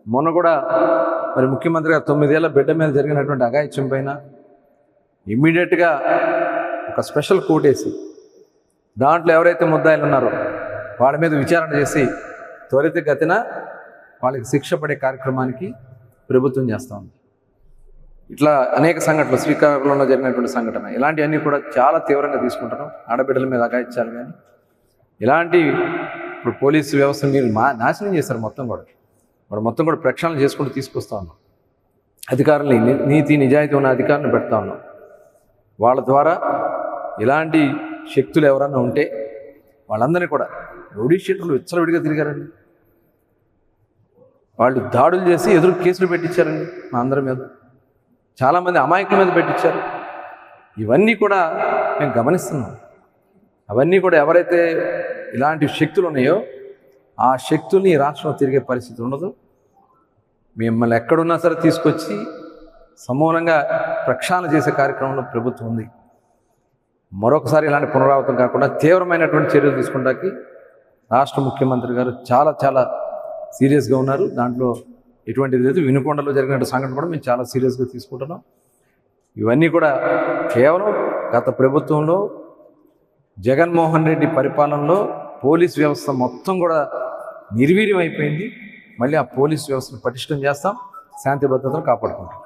మొన్న కూడా మరి ముఖ్యమంత్రి గారు 9 ఏళ్ల బిడ్డ మీద జరిగినటువంటి అఘాయిత్యం పైన ఇమ్మీడియట్గా ఒక స్పెషల్ కోర్టు వేసి దాంట్లో ఎవరైతే ముద్దాయిలు ఉన్నారో వాళ్ళ మీద విచారణ చేసి త్వరితగతిన వాళ్ళకి శిక్ష పడే కార్యక్రమానికి ప్రభుత్వం చేస్తూ ఉంది. ఇట్లా అనేక సంఘటనలు, శ్రీకాకుళంలో జరిగినటువంటి సంఘటన, ఇలాంటివన్నీ కూడా చాలా తీవ్రంగా తీసుకుంటున్నాం. ఆడబిడ్డల మీద అఘాయిత్యాలు కానీ ఇలాంటి ఇప్పుడు పోలీసు వ్యవస్థ మీరు నాశనం చేశారు. మొత్తం కూడా ప్రక్షాళన చేసుకుంటూ తీసుకొస్తా ఉన్నాం. అధికారులని, నీతి నిజాయితీ ఉన్న అధికారులను పెడతా ఉన్నాం. వాళ్ళ ద్వారా ఇలాంటి శక్తులు ఎవరన్నా ఉంటే వాళ్ళందరినీ కూడా రౌడీ షీటర్లు విచ్చలవిడిగా తిరిగారండి. వాళ్ళు దాడులు చేసి ఎదురు కేసులు పెట్టించారండి మా అందరి మీద, చాలామంది అమాయకుల మీద పెట్టించారు. ఇవన్నీ కూడా మేము గమనిస్తున్నాం. అవన్నీ కూడా ఎవరైతే ఇలాంటి శక్తులు ఉన్నాయో ఆ శక్తుల్ని ఈ రాష్ట్రంలో తిరిగే పరిస్థితి ఉండదు. మిమ్మల్ని ఎక్కడున్నా సరే తీసుకొచ్చి సమూలంగా ప్రక్షాళన చేసే కార్యక్రమంలో ప్రభుత్వం ఉంది. మరొకసారి ఇలాంటి పునరావృతం కాకుండా తీవ్రమైనటువంటి చర్యలు తీసుకుంటానికి రాష్ట్ర ముఖ్యమంత్రి గారు చాలా సీరియస్గా ఉన్నారు. దాంట్లో ఎటువంటిది లేదు. వినుకొండలో జరిగిన సంఘటన కూడా మేము చాలా సీరియస్గా తీసుకుంటున్నాం. ఇవన్నీ కూడా కేవలం గత ప్రభుత్వంలో జగన్మోహన్ రెడ్డి పరిపాలనలో పోలీస్ వ్యవస్థ మొత్తం కూడా నిర్వీర్యం అయిపోయింది. మళ్ళీ ఆ పోలీస్ వ్యవస్థను పటిష్టం చేస్తాం, శాంతి భద్రతను కాపాడుకుంటాం.